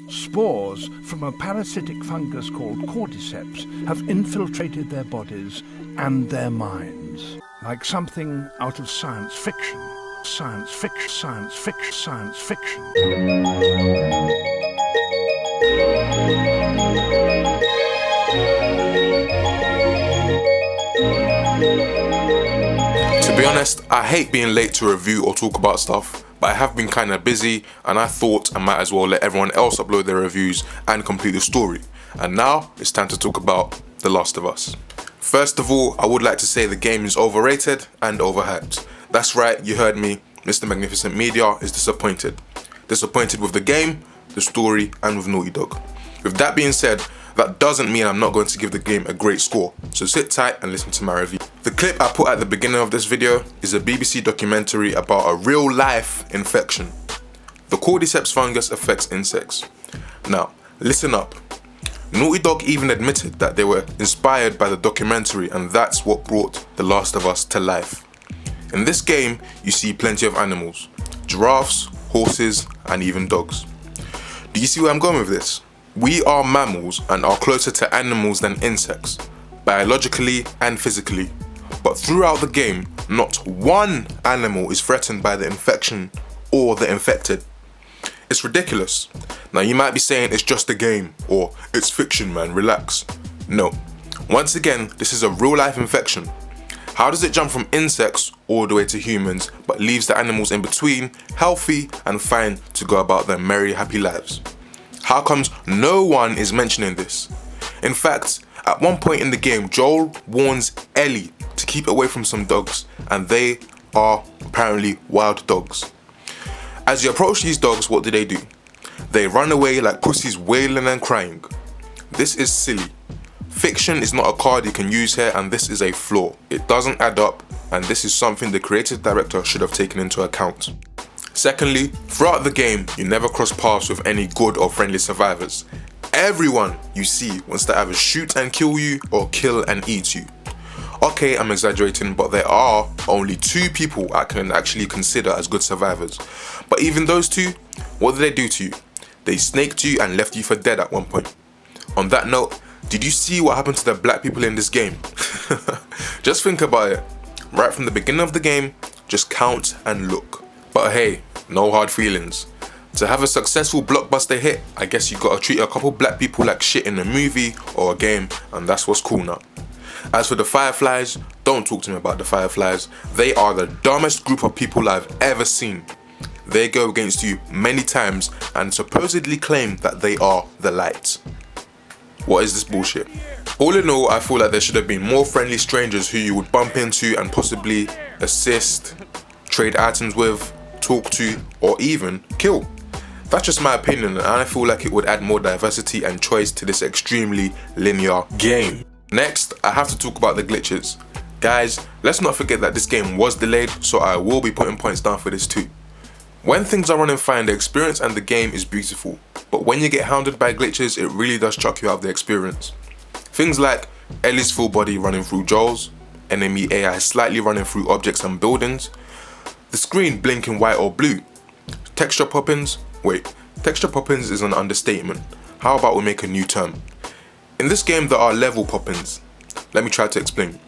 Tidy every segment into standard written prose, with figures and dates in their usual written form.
Spores from a parasitic fungus called cordyceps have infiltrated their bodies and their minds. Like something out of science fiction. Science fiction, science fiction, science fiction. To be honest, I hate being late to review or talk about stuff, but I have been kinda busy and I thought I might as well let everyone else upload their reviews and complete the story. And now it's time to talk about The Last of Us. First of all, I would like to say the game is overrated and overhyped. That's right, you heard me, MrMagnificentMedia is disappointed. Disappointed with the game, the story, and with Naughty Dog. With that being said, that doesn't mean I'm not going to give the game a great score, so sit tight and listen to my review. The clip I put at the beginning of this video is a BBC documentary about a real life infection. The cordyceps fungus affects insects. Now, listen up. Naughty Dog even admitted that they were inspired by the documentary, and that's what brought The Last of Us to life. In this game, you see plenty of animals. Giraffes, horses, and even dogs. Do you see where I'm going with this? We are mammals and are closer to animals than insects, biologically and physically. But throughout the game, not one animal is threatened by the infection or the infected. It's ridiculous. Now you might be saying it's just a game, or it's fiction man, relax. No. Once again, this is a real life infection. How does it jump from insects all the way to humans, but leaves the animals in between healthy and fine to go about their merry, happy lives? How comes no one is mentioning this? In fact, at one point in the game, Joel warns Ellie to keep away from some dogs, and they are apparently wild dogs. As you approach these dogs, what do? They run away like pussies wailing and crying. This is silly. Fiction is not a card you can use here, and this is a flaw. It doesn't add up, and this is something the creative director should have taken into account. Secondly, throughout the game, you never cross paths with any good or friendly survivors. Everyone you see wants to either shoot and kill you or kill and eat you. Okay, I'm exaggerating, but there are only 2 people I can actually consider as good survivors. But even those 2, what did they do to you? They snaked you and left you for dead at one point. On that note, did you see what happened to the black people in this game? Just think about it. Right from the beginning of the game, just count and look. But hey, no hard feelings. To have a successful blockbuster hit, I guess you gotta treat a couple black people like shit in a movie or a game, and that's what's cool now. As for the Fireflies, don't talk to me about the Fireflies. They are the dumbest group of people I've ever seen. They go against you many times and supposedly claim that they are the light. What is this bullshit? All in all, I feel like there should have been more friendly strangers who you would bump into and possibly assist, trade items with, talk to, or even kill. That's just my opinion, and I feel like it would add more diversity and choice to this extremely linear game. Next, I have to talk about the glitches. Guys, let's not forget that this game was delayed, so I will be putting points down for this too. When things are running fine, the experience and the game is beautiful. But when you get hounded by glitches, it really does chuck you out of the experience. Things like Ellie's full body running through Joel's, enemy AI slightly running through objects and buildings, the screen blinking white or blue, texture poppins. Wait, texture poppins is an understatement. How about we make a new term? In this game there are level poppins. Let me try to explain.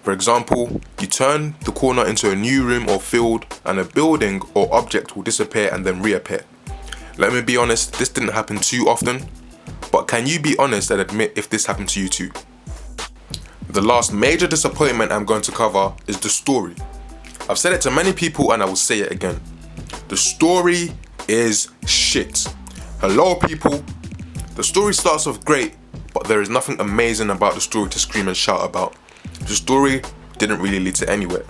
For example, you turn the corner into a new room or field and a building or object will disappear and then reappear. Let me be honest, this didn't happen too often, but can you be honest and admit if this happened to you too? The last major disappointment I'm going to cover is the story. I've said it to many people and I will say it again. The story is shit. Hello people. The story starts off great, but there is nothing amazing about the story to scream and shout about. The story didn't really lead to anywhere.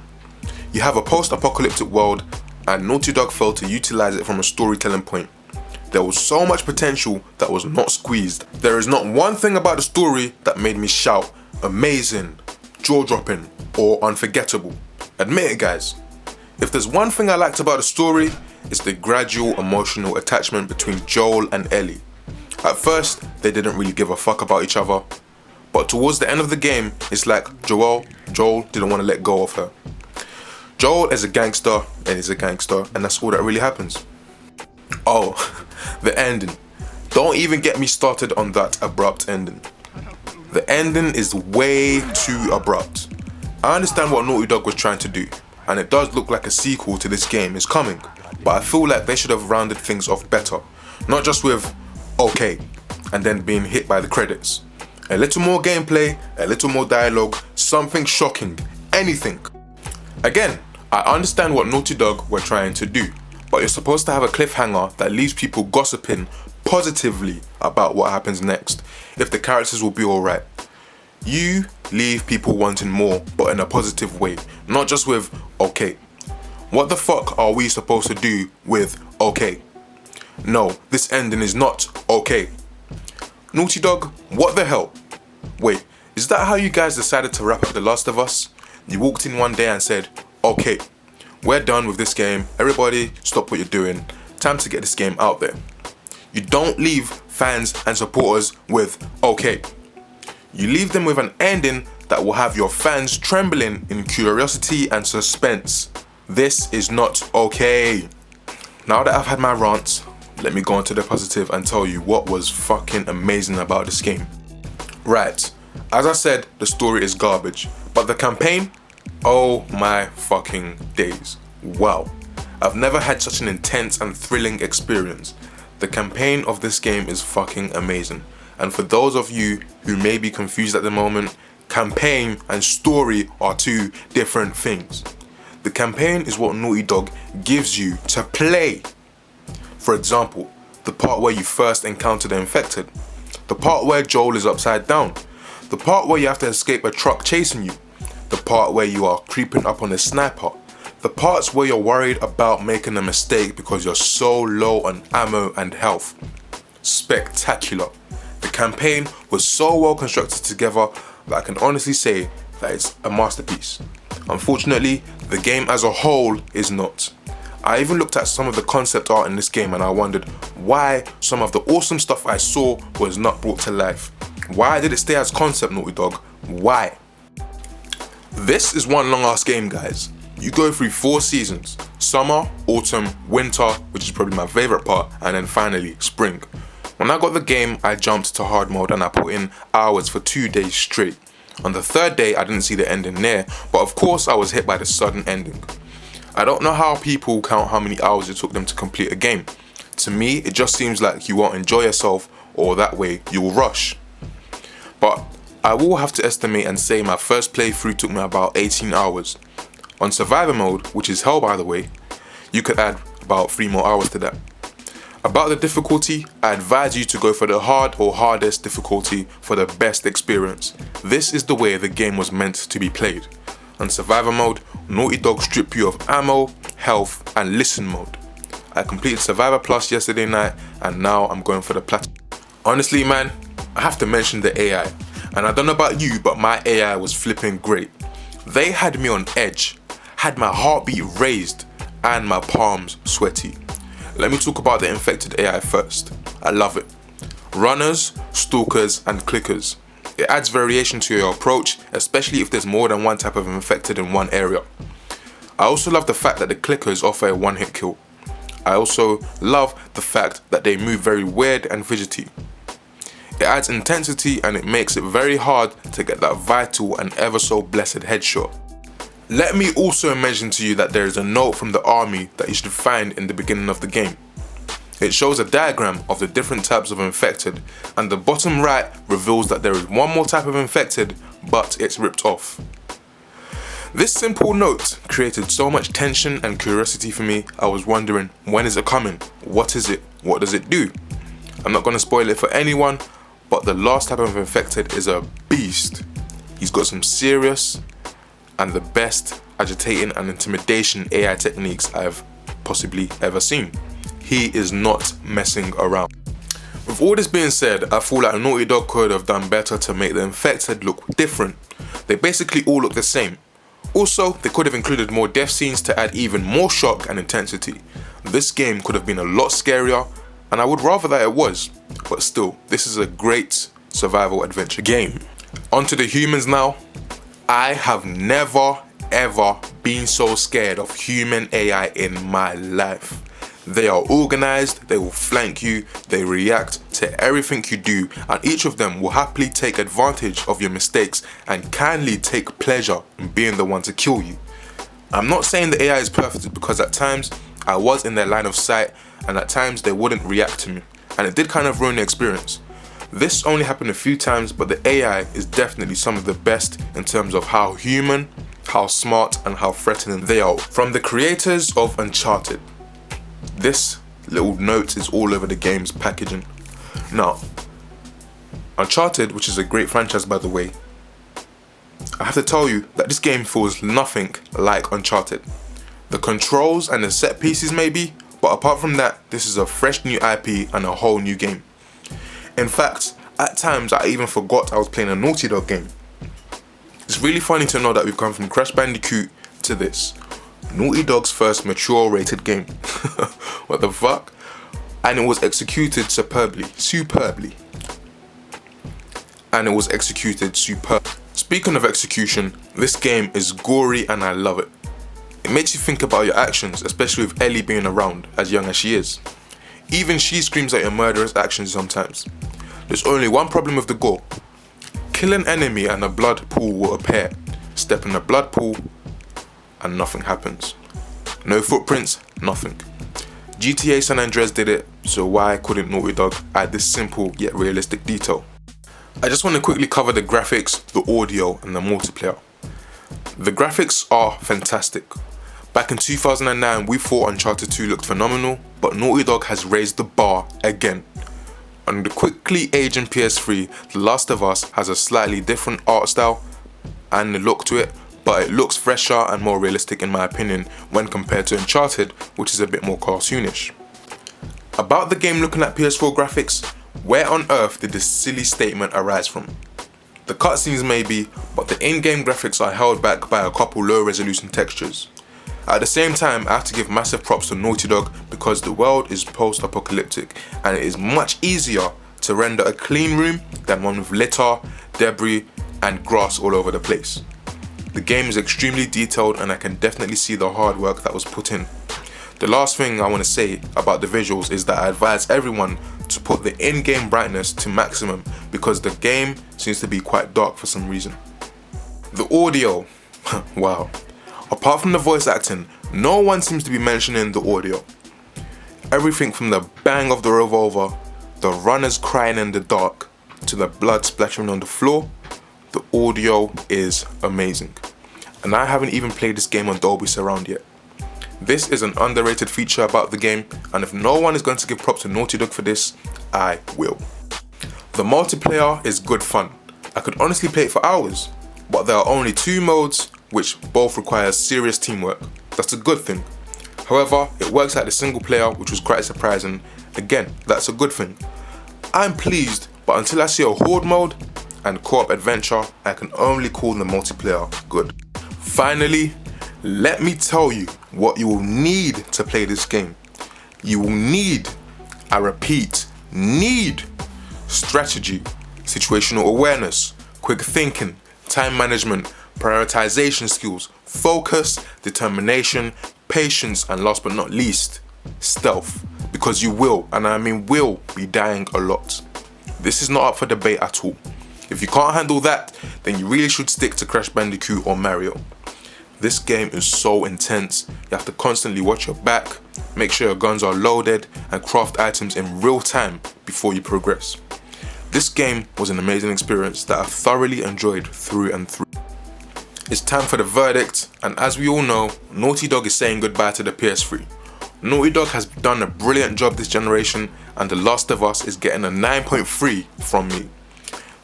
You have a post-apocalyptic world and Naughty Dog failed to utilize it from a storytelling point. There was so much potential that was not squeezed. There is not one thing about the story that made me shout, amazing, jaw-dropping, or unforgettable. Admit it guys. If there's one thing I liked about the story, it's the gradual emotional attachment between Joel and Ellie. At first, they didn't really give a fuck about each other, but towards the end of the game, it's like Joel didn't want to let go of her. Joel is a gangster and he's a gangster, and that's all that really happens. Oh, the ending. Don't even get me started on that abrupt ending. The ending is way too abrupt. I understand what Naughty Dog was trying to do, and it does look like a sequel to this game is coming, but I feel like they should have rounded things off better. Not just with, okay, and then being hit by the credits. A little more gameplay, a little more dialogue, something shocking, anything. Again, I understand what Naughty Dog were trying to do, but you're supposed to have a cliffhanger that leaves people gossiping positively about what happens next, if the characters will be alright. You leave people wanting more, but in a positive way, not just with, okay. What the fuck are we supposed to do with okay? No, this ending is not okay. Naughty Dog, what the hell? Wait, is that how you guys decided to wrap up The Last of Us? You walked in one day and said, okay, we're done with this game, everybody stop what you're doing, time to get this game out there. You don't leave fans and supporters with okay. You leave them with an ending that will have your fans trembling in curiosity and suspense. This is not okay. Now that I've had my rants, let me go on to the positive and tell you what was fucking amazing about this game. Right, as I said, the story is garbage, but the campaign, oh my fucking days. Wow, I've never had such an intense and thrilling experience. The campaign of this game is fucking amazing. And for those of you who may be confused at the moment, campaign and story are two different things. The campaign is what Naughty Dog gives you to play. For example, the part where you first encounter the infected, the part where Joel is upside down, the part where you have to escape a truck chasing you, the part where you are creeping up on a sniper, the parts where you're worried about making a mistake because you're so low on ammo and health. Spectacular. The campaign was so well constructed together that I can honestly say that it's a masterpiece. Unfortunately, the game as a whole is not. I even looked at some of the concept art in this game and I wondered why some of the awesome stuff I saw was not brought to life. Why did it stay as concept, Naughty Dog? Why? This is one long ass game, guys. You go through 4 seasons: summer, autumn, winter, which is probably my favorite part, and then finally spring. When I got the game, I jumped to hard mode and I put in hours for 2 days straight. On the 3rd day, I didn't see the ending there, but of course I was hit by the sudden ending. I don't know how people count how many hours it took them to complete a game. To me, it just seems like you won't enjoy yourself, or that way you will rush. But I will have to estimate and say my first playthrough took me about 18 hours. On survivor mode, which is hell by the way, you could add about 3 more hours to that. About the difficulty, I advise you to go for the hard or hardest difficulty for the best experience. This is the way the game was meant to be played. On survivor mode, Naughty Dog strip you of ammo, health and listen mode. I completed Survivor Plus yesterday night and now I'm going for the platinum. Honestly man, I have to mention the AI. And I don't know about you, but my AI was flipping great. They had me on edge, had my heartbeat raised and my palms sweaty. Let me talk about the infected AI first. I love it. Runners, stalkers and clickers. It adds variation to your approach, especially if there's more than one type of infected in one area. I also love the fact that the clickers offer a one-hit kill. I also love the fact that they move very weird and fidgety. It adds intensity and it makes it very hard to get that vital and ever so blessed headshot. Let me also mention to you that there is a note from the army that you should find in the beginning of the game. It shows a diagram of the different types of infected, and the bottom right reveals that there is one more type of infected, but it's ripped off. This simple note created so much tension and curiosity for me. I was wondering, when is it coming? What is it? What does it do? I'm not going to spoil it for anyone, but the last type of infected is a beast. He's got some serious and the best agitating and intimidation AI techniques I've possibly ever seen. He is not messing around. With all this being said, I feel like Naughty Dog could have done better to make the infected look different. They basically all look the same. Also, they could have included more death scenes to add even more shock and intensity. This game could have been a lot scarier, and I would rather that it was, but still, this is a great survival adventure game. Onto the humans now. I have never ever been so scared of human AI in my life. They are organized, they will flank you, they react, to everything you do, and each of them will happily take advantage of your mistakes and kindly take pleasure in being the one to kill you. I'm not saying the AI is perfect, because at times I was in their line of sight and at times they wouldn't react to me, and it did kind of ruin the experience. This only happened a few times, but the AI is definitely some of the best in terms of how human, how smart, and how threatening they are. From the creators of Uncharted. This little note is all over the game's packaging. Now, Uncharted, which is a great franchise by the way, I have to tell you that this game feels nothing like Uncharted. The controls and the set pieces maybe, but apart from that, this is a fresh new IP and a whole new game. In fact, at times I even forgot I was playing a Naughty Dog game. It's really funny to know that we've come from Crash Bandicoot to this. Naughty Dog's first mature rated game. What the fuck? And it was executed superbly. And it was executed superb. Speaking of execution, this game is gory and I love it. It makes you think about your actions, especially with Ellie being around, as young as she is. Even she screams at your murderous actions sometimes. There's only one problem with the gore. Kill an enemy and a blood pool will appear. Step in a blood pool and nothing happens. No footprints, nothing. GTA San Andreas did it, so why couldn't Naughty Dog add this simple yet realistic detail? I just want to quickly cover the graphics, the audio, and the multiplayer. The graphics are fantastic. Back in 2009, we thought Uncharted 2 looked phenomenal, but Naughty Dog has raised the bar again. On the quickly aging PS3, The Last of Us has a slightly different art style and look to it, but it looks fresher and more realistic in my opinion when compared to Uncharted, which is a bit more cartoonish. About the game looking at PS4 graphics, where on earth did this silly statement arise from? The cutscenes maybe, but the in-game graphics are held back by a couple low-resolution textures. At the same time, I have to give massive props to Naughty Dog because the world is post-apocalyptic and it is much easier to render a clean room than one with litter, debris, and grass all over the place. The game is extremely detailed and I can definitely see the hard work that was put in. The last thing I want to say about the visuals is that I advise everyone to put the in-game brightness to maximum because the game seems to be quite dark for some reason. The audio, wow. Apart from the voice acting, no one seems to be mentioning the audio. Everything from the bang of the revolver, the runners crying in the dark, to the blood splattering on the floor, the audio is amazing. And I haven't even played this game on Dolby Surround yet. This is an underrated feature about the game, and if no one is going to give props to Naughty Dog for this, I will. The multiplayer is good fun. I could honestly play it for hours, but there are only 2 modes which both require serious teamwork. That's a good thing. However, it works like the single player, which was quite surprising. Again, that's a good thing. I'm pleased, but until I see a horde mode and co-op adventure, I can only call the multiplayer good. Finally, let me tell you what you will need to play this game. You will need, I repeat, need strategy, situational awareness, quick thinking, time management, prioritization skills, focus, determination, patience, and last but not least, stealth. Because you will, and I mean will, be dying a lot. This is not up for debate at all. If you can't handle that, then you really should stick to Crash Bandicoot or Mario. This game is so intense, you have to constantly watch your back, make sure your guns are loaded, and craft items in real time before you progress. This game was an amazing experience that I thoroughly enjoyed through and through. It's time for the verdict, and as we all know, Naughty Dog is saying goodbye to the PS3. Naughty Dog has done a brilliant job this generation, and The Last of Us is getting a 9.3 from me.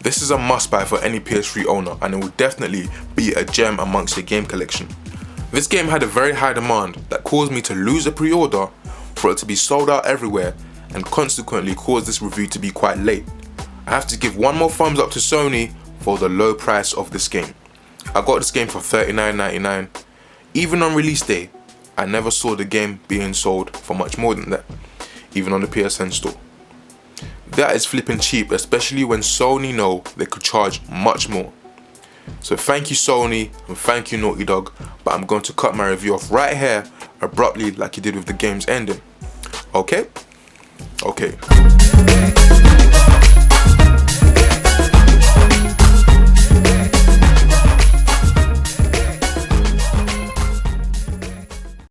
This is a must buy for any PS3 owner, and it will definitely be a gem amongst your game collection. This game had a very high demand that caused me to lose a pre-order, for it to be sold out everywhere, and consequently caused this review to be quite late. I have to give one more thumbs up to Sony for the low price of this game. I got this game for $39.99. Even on release day, I never saw the game being sold for much more than that, even on the PSN store. That is flipping cheap, especially when Sony know they could charge much more. So thank you Sony, and thank you Naughty Dog, but I'm going to cut my review off right here, abruptly like you did with the game's ending. Okay? Okay.